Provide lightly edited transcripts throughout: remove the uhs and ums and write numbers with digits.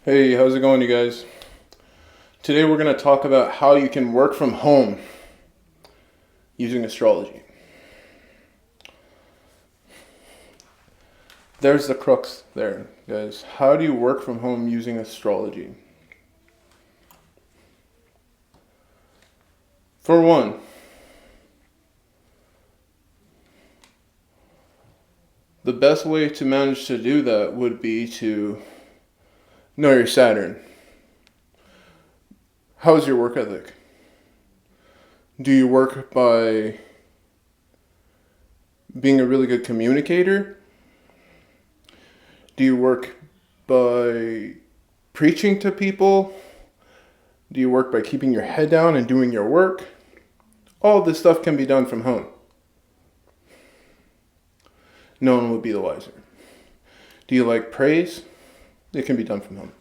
Hey, how's it going, you guys? Today we're going to talk about how you can work from home using astrology. There's the crux there, guys. How do you work from home using astrology? For one, the best way to manage to do that would be to know your Saturn. How's your work ethic? Do you work by being a really good communicator? Do you work by preaching to people? Do you work by keeping your head down and doing your work? All this stuff can be done from home. No one would be the wiser. Do you like praise? It can be done from home.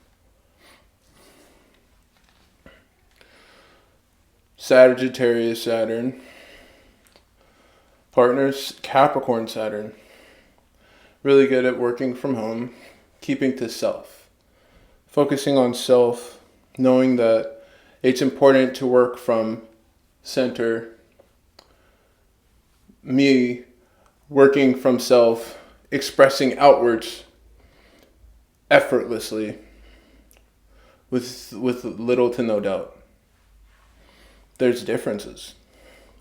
Sagittarius Saturn. Partners, Capricorn Saturn. Really good at working from home, keeping to self. Focusing on self, knowing that it's important to work from center. Me, working from self, expressing outwards effortlessly with little to no doubt. There's differences.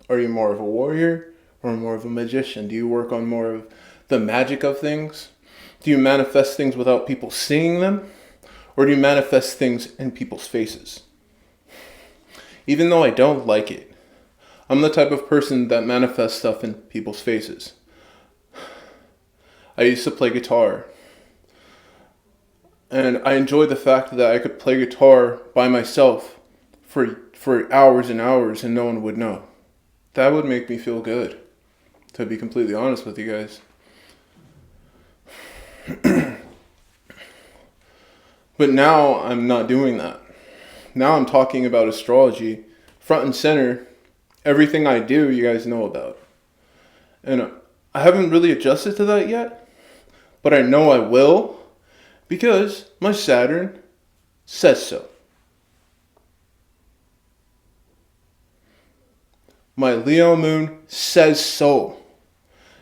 Are you more of a warrior or more of a magician? Do you work on more of the magic of things? Do you manifest things without people seeing them? Or do you manifest things in people's faces? Even though I don't like it, I'm the type of person that manifests stuff in people's faces. I used to play guitar. And I enjoyed the fact that I could play guitar by myself for hours and hours and no one would know. That would make me feel good, to be completely honest with you guys. But now I'm not doing that. Now I'm talking about astrology, front and center. Everything I do, you guys know about. And I haven't really adjusted to that yet, but I know I will because my Saturn says so. My Leo moon says so.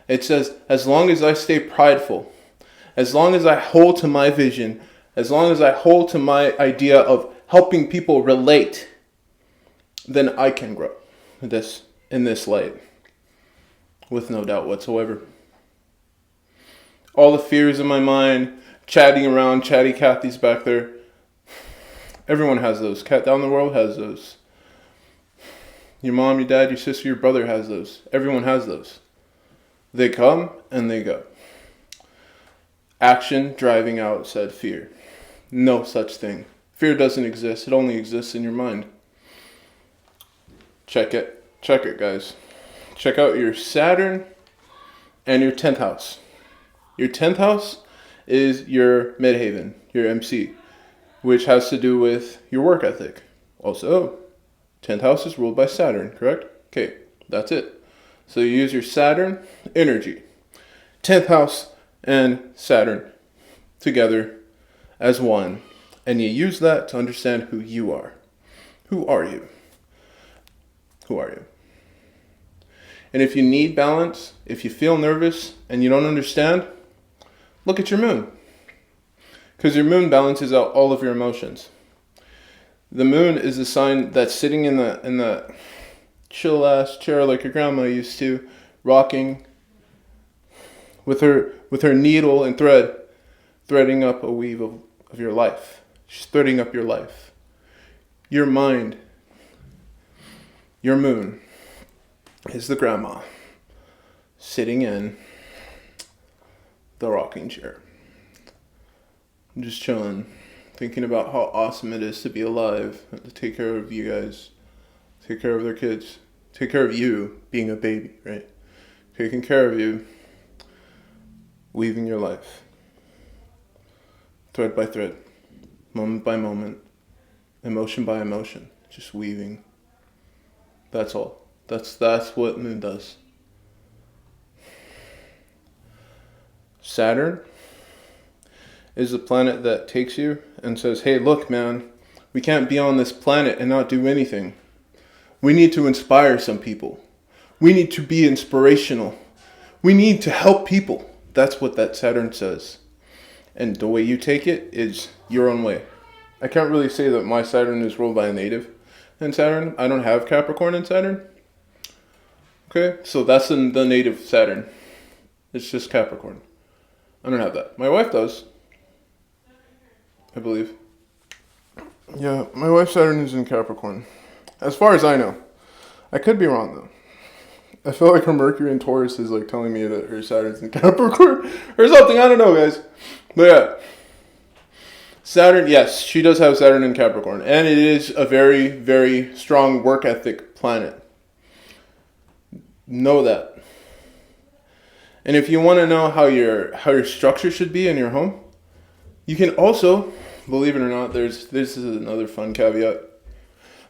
It says, as long as I stay prideful, as long as I hold to my vision, as long as I hold to my idea of helping people relate, then I can grow in this light, with no doubt whatsoever. All the fears in my mind, chatting around, chatty Cathy's back there. Everyone has those. Cat down the world has those. Your mom, your dad, your sister, your brother has those. Everyone has those. They come and they go. Action driving out said fear. No such thing. Fear doesn't exist. It only exists in your mind. Check it. Check it, guys. Check out your Saturn and your 10th house. Your 10th house is your midhaven, your MC, which has to do with your work ethic. Also, 10th house is ruled by Saturn, correct? Okay, that's it. So you use your Saturn energy, 10th house and Saturn together as one. And you use that to understand who you are. Who are you? Who are you? And if you need balance, if you feel nervous and you don't understand, look at your moon. Because your moon balances out all of your emotions. The moon is the sign that's sitting in the chill ass chair like your grandma used to, rocking with her needle and thread, threading up a weave of your life. She's threading up your life. Your mind, your moon, is the grandma sitting in the rocking chair. I'm just chilling, thinking about how awesome it is to be alive, to take care of you guys, take care of their kids, take care of you being a baby, right? Taking care of you, weaving your life, thread by thread, moment by moment, emotion by emotion, just weaving. That's all. That's what moon does. Saturn is the planet that takes you and says, hey, look, man, we can't be on this planet and not do anything. We need to inspire some people. We need to be inspirational. We need to help people. That's what that Saturn says. And the way you take it is your own way. I can't really say that my Saturn is ruled by a native in Saturn. I don't have Capricorn in Saturn. Okay, so that's in the native Saturn. It's just Capricorn. I don't have that. My wife does, I believe. Yeah, my wife's Saturn is in Capricorn. As far as I know. I could be wrong, though. I feel like her Mercury in Taurus is like telling me that her Saturn's in Capricorn or something. I don't know, guys. But yeah. Saturn, yes, she does have Saturn in Capricorn. And it is a very, very strong work ethic planet. Know that. And if you want to know how your structure should be in your home, you can also, believe it or not, this is another fun caveat.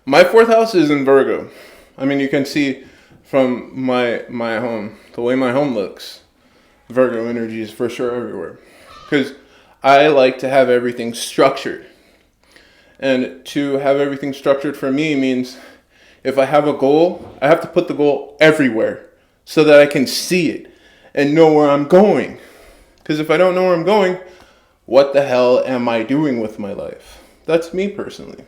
My 4th house is in Virgo. I mean, you can see from my home, the way my home looks, Virgo energy is for sure everywhere. Because I like to have everything structured. And to have everything structured for me means if I have a goal, I have to put the goal everywhere so that I can see it and know where I'm going. Because if I don't know where I'm going, what the hell am I doing with my life? That's me personally.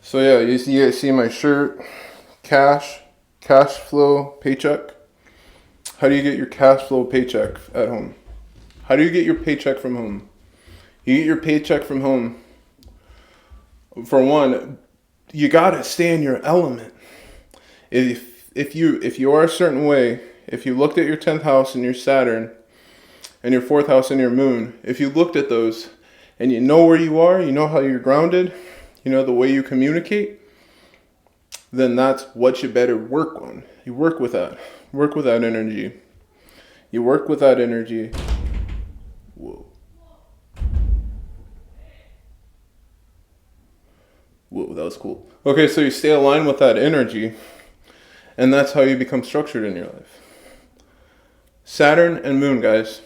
So yeah, you guys see my shirt, cash flow, paycheck. How do you get your cash flow paycheck at home? How do you get your paycheck from home? You get your paycheck from home. For one, you gotta stay in your element. If you are a certain way, if you looked at your 10th house and your Saturn, and your 4th house and your moon, if you looked at those and you know where you are, you know how you're grounded, you know the way you communicate, then that's what you better work on. You work with that. Work with that energy. You work with that energy. Whoa. Whoa, that was cool. Okay, so you stay aligned with that energy, and that's how you become structured in your life. Saturn and moon, guys.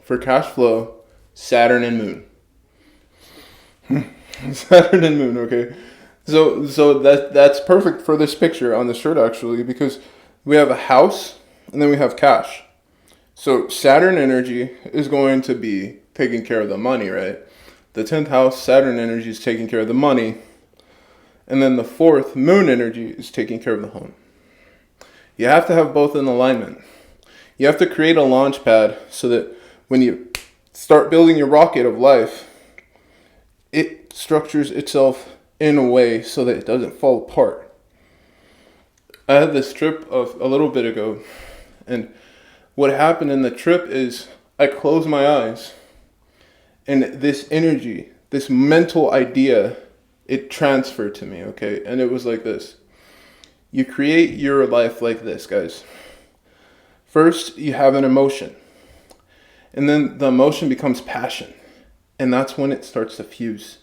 For cash flow, Saturn and moon. Saturn and moon, okay. So that's perfect for this picture on the shirt, actually, because we have a house and then we have cash. So Saturn energy is going to be taking care of the money, right? The 10th house, Saturn energy is taking care of the money. And then the 4th, moon energy, is taking care of the home. You have to have both in alignment. You have to create a launch pad so that when you start building your rocket of life, it structures itself in a way so that it doesn't fall apart. I had this trip of a little bit ago, and what happened in the trip is I closed my eyes, and this energy, this mental idea, it transferred to me, okay? And it was like this. You create your life like this, guys. First, you have an emotion. And then the emotion becomes passion. And that's when it starts to fuse.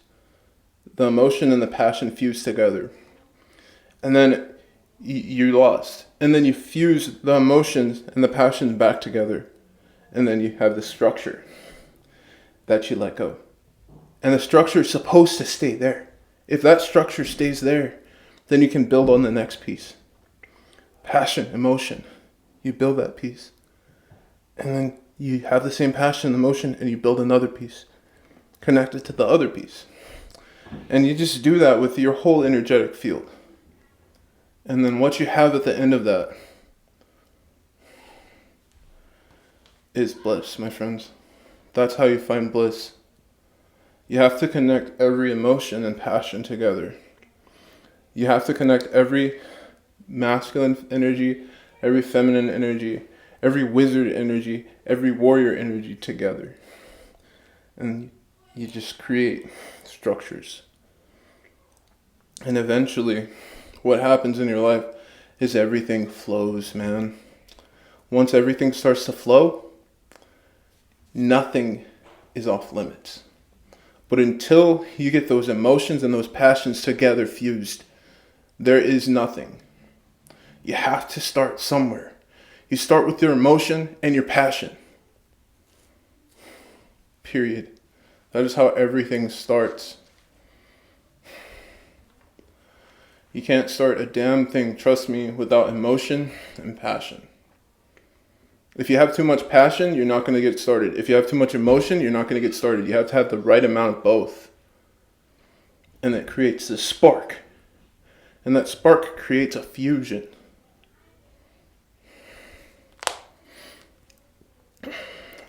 The emotion and the passion fuse together. And then you're lost. And then you fuse the emotions and the passions back together. And then you have the structure that you let go. And the structure is supposed to stay there. If that structure stays there, then you can build on the next piece. Passion, emotion. You build that piece. And then you have the same passion, emotion, and you build another piece connected to the other piece. And you just do that with your whole energetic field. And then what you have at the end of that is bliss, my friends. That's how you find bliss. You have to connect every emotion and passion together. You have to connect every masculine energy, every feminine energy, every wizard energy, every warrior energy together. And you just create structures. And eventually, what happens in your life is everything flows, man. Once everything starts to flow, nothing is off limits. But until you get those emotions and those passions together fused, there is nothing. You have to start somewhere. You start with your emotion and your passion. Period. That is how everything starts. You can't start a damn thing, trust me, without emotion and passion. If you have too much passion, you're not going to get started. If you have too much emotion, you're not going to get started. You have to have the right amount of both. And that creates this spark. And that spark creates a fusion.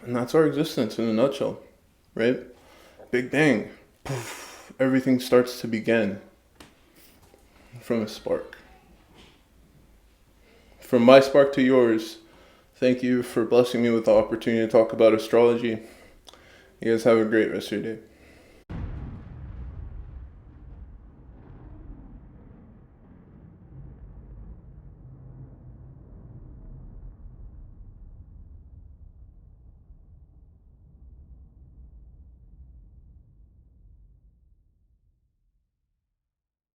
And that's our existence in a nutshell, right? Big bang. Poof, everything starts to begin from a spark. From my spark to yours, thank you for blessing me with the opportunity to talk about astrology. You guys have a great rest of your day.